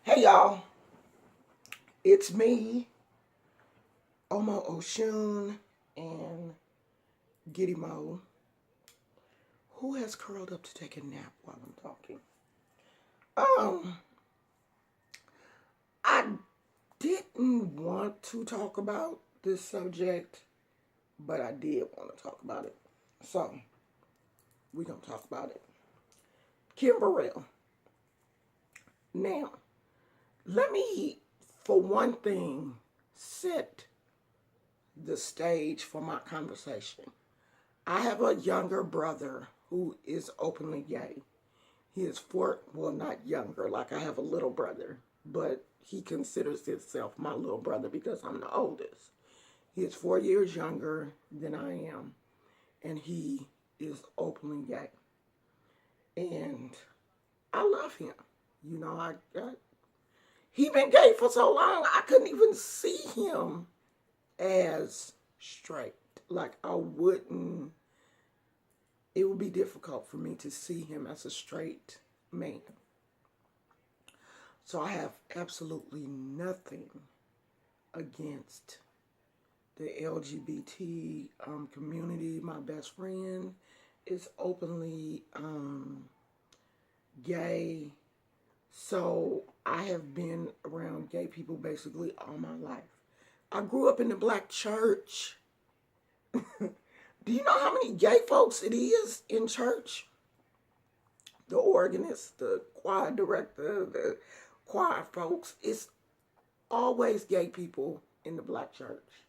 Hey y'all, it's me, Omo Oshun, and Giddy Mo, who has curled up to take a nap while I'm talking. Um, I didn't want to talk about this subject, but I did want to talk about it. So, we're going to talk about it. Kim Burrell. Now, let me, for one thing, set the stage for my conversation. I have a younger brother who is openly gay. He is well, not younger, like I have a little brother, but he considers himself my little brother because I'm the oldest. He is 4 years younger than I am, and he is openly gay. And I love him. You know, he been gay for so long, I couldn't even see him as straight. Like it would be difficult for me to see him as a straight man. So I have absolutely nothing against the LGBT community. My best friend is openly gay. So I have been around gay people basically all my life. I grew up in the black church. Do you know how many gay folks it is in church? The organist, the choir director, the choir folks. It's always gay people in the black church.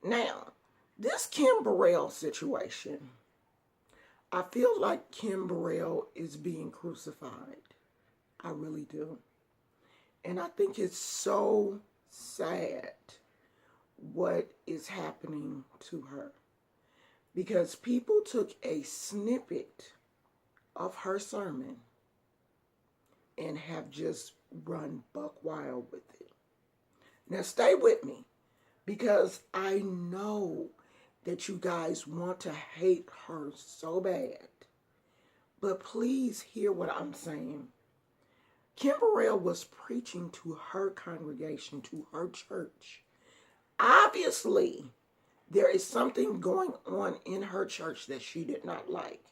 Now, this Kim Burrell situation, I feel like Kim Burrell is being crucified. I really do. And I think it's so sad what is happening to her. Because people took a snippet of her sermon and have just run buck wild with it. Now stay with me, because I know that you guys want to hate her so bad. But please hear what I'm saying. Kim Burrell was preaching to her congregation, to her church. Obviously, there is something going on in her church that she did not like.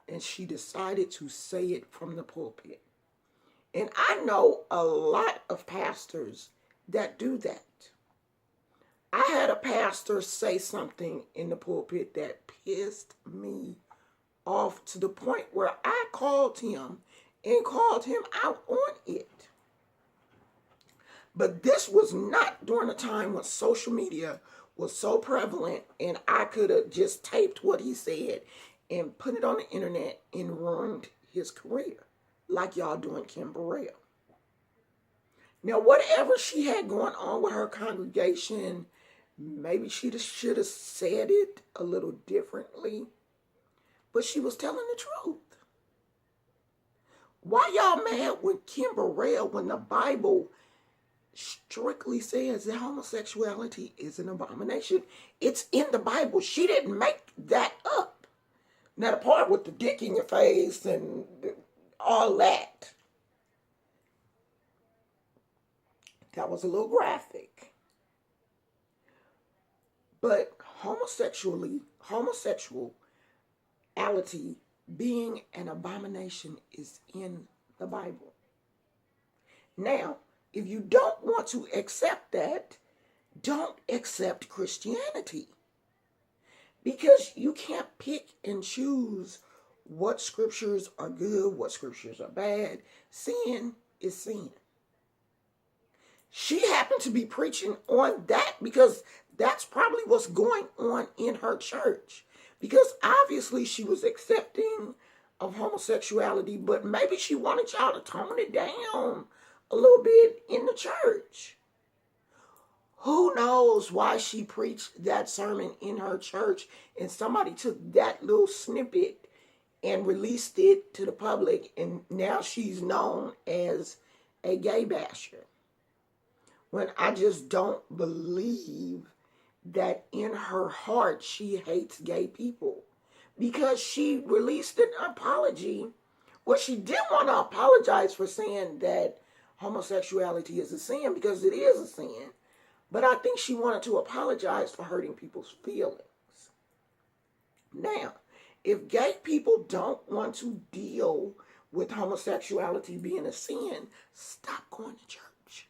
And she decided to say it from the pulpit. And I know a lot of pastors that do that. I had a pastor say something in the pulpit that pissed me off to the point where I called him and called him out on it. But this was not during a time when social media was so prevalent and I could have just taped what he said and put it on the internet and ruined his career, like y'all doing Kim Burrell. Now, whatever she had going on with her congregation, maybe she should have said it a little differently, but she was telling the truth. Why y'all mad with Kim Burrell when the Bible strictly says that homosexuality is an abomination? It's in the Bible. She didn't make that up. Now, the part with the dick in your face and all that, that was a little graphic. But homosexuality being an abomination is in the Bible. Now, if you don't want to accept that, don't accept Christianity. Because you can't pick and choose what scriptures are good, what scriptures are bad. Sin is sin. She happened to be preaching on that because that's probably what's going on in her church. Because obviously she was accepting of homosexuality, but maybe she wanted y'all to tone it down a little bit in the church. Who knows why she preached that sermon in her church and somebody took that little snippet and released it to the public, and now she's known as a gay basher. When I just don't believe that in her heart she hates gay people, because she released an apology. Well, she did want to apologize for saying that homosexuality is a sin, because it is a sin. But I think she wanted to apologize for hurting people's feelings. Now, if gay people don't want to deal with homosexuality being a sin, stop going to church.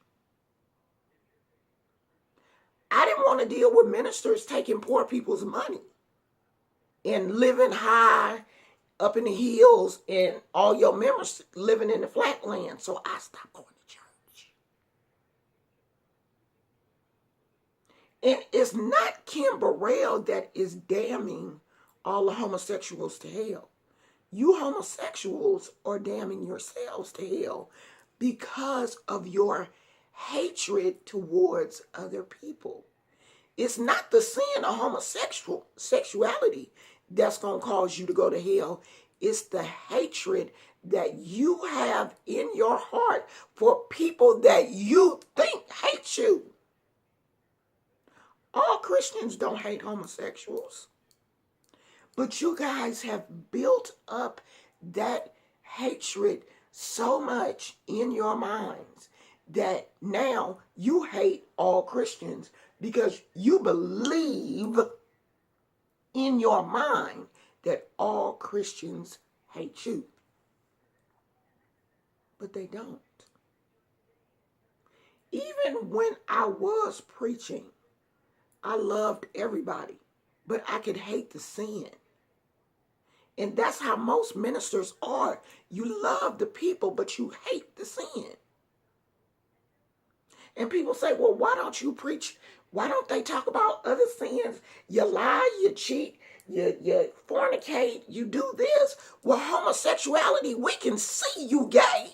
I didn't want to deal with ministers taking poor people's money and living high up in the hills and all your members living in the flatland. So I stopped going to church. And it's not Kim Burrell that is damning all the homosexuals to hell. You homosexuals are damning yourselves to hell because of your hatred towards other people. It's not the sin of homosexuality that's going to cause you to go to hell. It's the hatred that you have in your heart for people that you think hate you. All Christians don't hate homosexuals. But you guys have built up that hatred so much in your minds that now you hate all Christians because you believe in your mind that all Christians hate you. But they don't. Even when I was preaching, I loved everybody, but I could hate the sin. And that's how most ministers are. You love the people, but you hate the sin. And people say, well, why don't you preach? Why don't they talk about other sins? You lie, you cheat, you fornicate, you do this. Well, homosexuality, we can see you gay.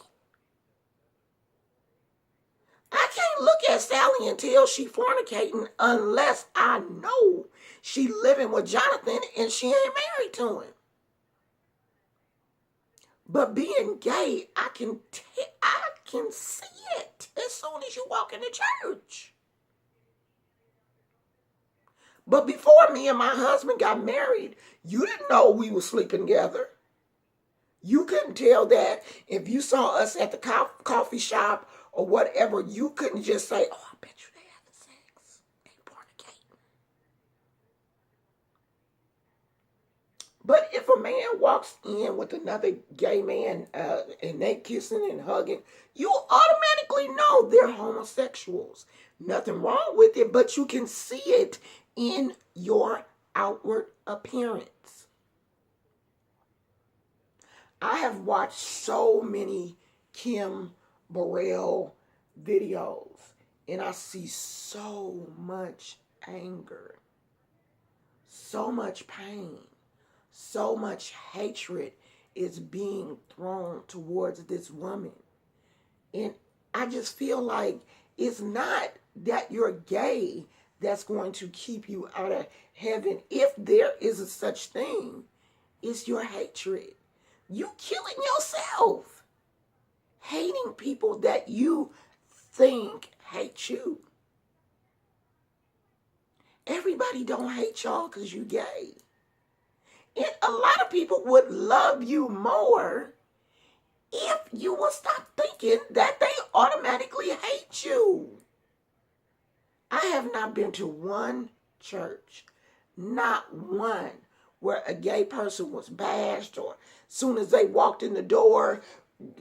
I can't look at Sally and tell she fornicating unless I know she living with Jonathan and she ain't married to him. But being gay, I can see it as soon as you walk into church. But before me and my husband got married, you didn't know we were sleeping together. You couldn't tell that if you saw us at the coffee shop or whatever. You couldn't just say, oh, I bet you they having sex. They fornicating. But if a man walks in with another gay man and they kissing and hugging, you automatically know they're homosexuals. Nothing wrong with it, but you can see it in your outward appearance. I have watched so many Kim Burrell videos, and I see so much anger, so much pain. So much hatred is being thrown towards this woman. And I just feel like it's not that you're gay that's going to keep you out of heaven. If there is a such thing, it's your hatred. You killing yourself. Hating people that you think hate you. Everybody don't hate y'all because you gay. And a lot of people would love you more if you would stop thinking that they automatically hate you. I have not been to one church, not one, where a gay person was bashed, or as soon as they walked in the door,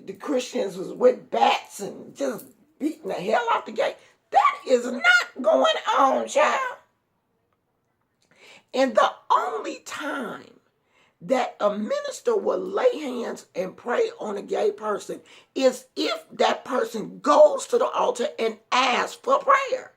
the Christians was with bats and just beating the hell out the gay. That is not going on, child. And the only time that a minister will lay hands and pray on a gay person is if that person goes to the altar and asks for prayer.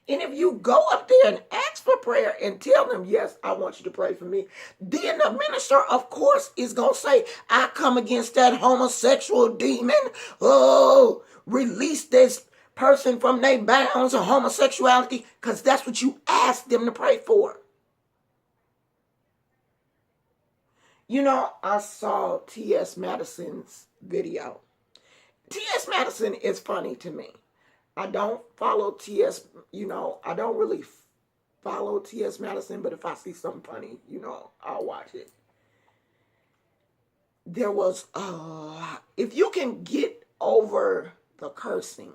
And if you go up there and ask for prayer and tell them, yes, I want you to pray for me, then the minister, of course, is going to say, I come against that homosexual demon. Oh, release this person from their bounds of homosexuality, because that's what you asked them to pray for. You know, I saw T.S. Madison's video. T.S. Madison is funny to me. I don't follow T.S., I don't really follow T.S. Madison, but if I see something funny, I'll watch it. there was, if you can get over the cursing,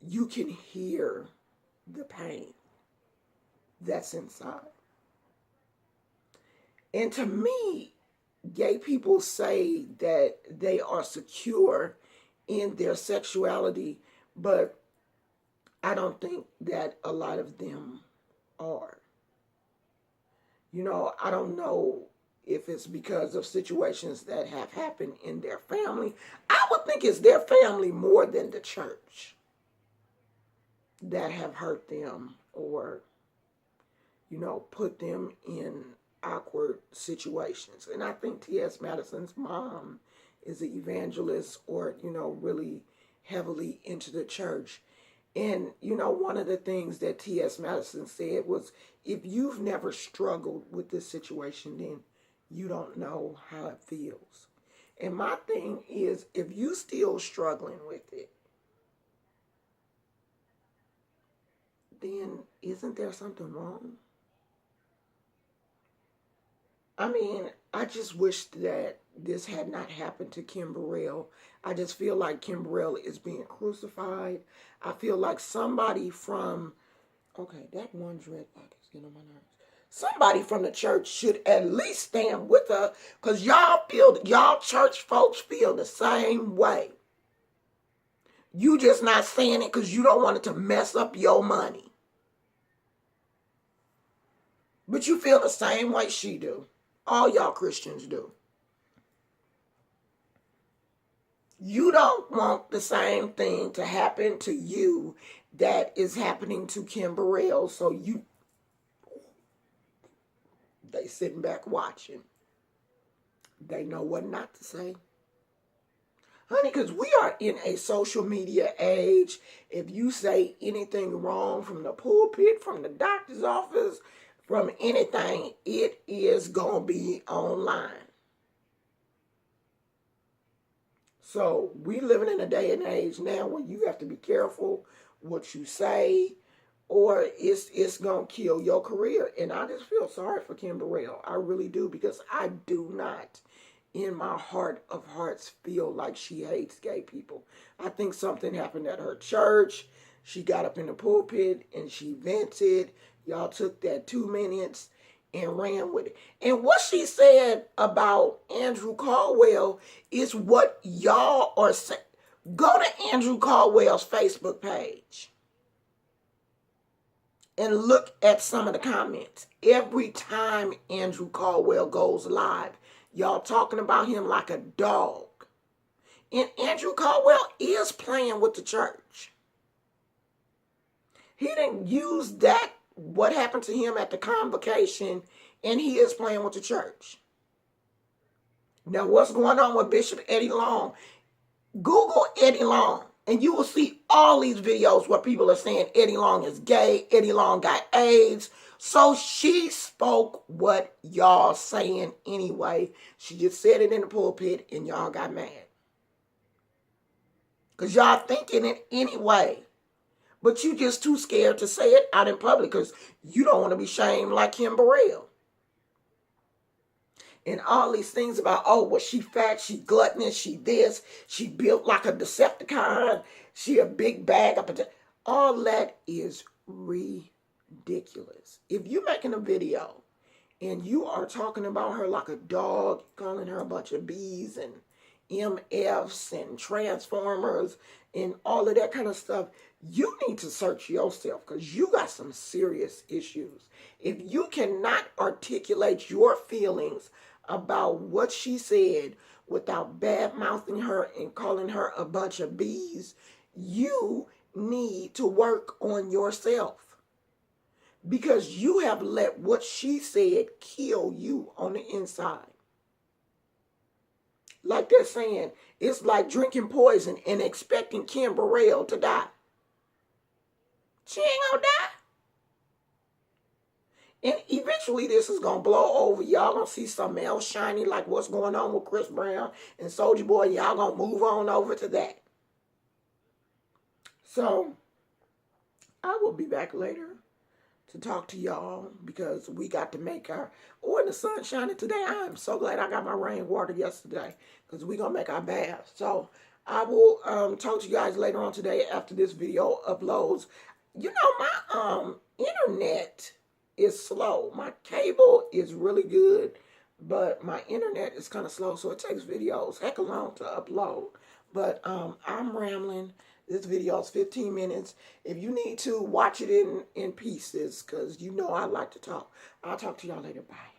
you can hear the pain that's inside. And to me, gay people say that they are secure in their sexuality, but I don't think that a lot of them are. You know, I don't know if it's because of situations that have happened in their family. I would think it's their family more than the church that have hurt them or, you know, put them in awkward situations. And I think T.S. Madison's mom is an evangelist or, you know, really heavily into the church. And, you know, one of the things that T.S. Madison said was, if you've never struggled with this situation, then you don't know how it feels. And my thing is, if you still struggling with it, then isn't there something wrong? I mean, I just wish that this had not happened to Kim Burrell. I just feel like Kim Burrell is being crucified. I feel like somebody from, okay, that one dreadlock is getting on my nerves. Somebody from the church should at least stand with her, because y'all church folks feel the same way. You just not saying it because you don't want it to mess up your money. But you feel the same way she do. All y'all Christians do. You don't want the same thing to happen to you that is happening to Kim Burrell, so they sitting back watching. They know what not to say. Honey, because we are in a social media age. If you say anything wrong from the pulpit, from the doctor's office, from anything, it is going to be online. So we living in a day and age now where you have to be careful what you say, or it's going to kill your career. And I just feel sorry for Kim Burrell. I really do, because I do not, in my heart of hearts, feel like she hates gay people. I think something happened at her church. She got up in the pulpit and she vented. Y'all took that 2 minutes and ran with it. And what she said about Andrew Caldwell is what y'all are saying. Go to Andrew Caldwell's Facebook page and look at some of the comments. Every time Andrew Caldwell goes live, y'all talking about him like a dog. And Andrew Caldwell is playing with the church. He didn't use that, what happened to him at the convocation, and he is playing with the church. Now, what's going on with Bishop Eddie Long? Google Eddie Long, and you will see all these videos where people are saying Eddie Long is gay, Eddie Long got AIDS. So she spoke what y'all saying anyway. She just said it in the pulpit, and y'all got mad. Because y'all thinking it anyway. But you just too scared to say it out in public because you don't want to be shamed like Kim Burrell. And all these things about, oh, well, she fat, she gluttonous, she this, she built like a Decepticon, she a big bag of potatoes. All that is ridiculous. If you're making a video and you are talking about her like a dog, calling her a bunch of B's and MFs and Transformers and all of that kind of stuff, you need to search yourself because you got some serious issues. If you cannot articulate your feelings about what she said without bad-mouthing her and calling her a bunch of B's, you need to work on yourself. Because you have let what she said kill you on the inside. Like they're saying, it's like drinking poison and expecting Kim Burrell to die. She ain't gonna die. And eventually this is going to blow over. Y'all going to see something else shiny like what's going on with Chris Brown and Soulja Boy. Y'all going to move on over to that. So, I will be back later to talk to y'all because we got to make our, oh, and the sun shining today. I am so glad I got my rainwater yesterday because we're going to make our bath. So I will talk to you guys later on today after this video uploads. You know, my internet is slow. My cable is really good, but my internet is kind of slow, so it takes videos heck long to upload. But I'm rambling. This video is 15 minutes. If you need to, watch it in pieces because you know I like to talk. I'll talk to y'all later. Bye.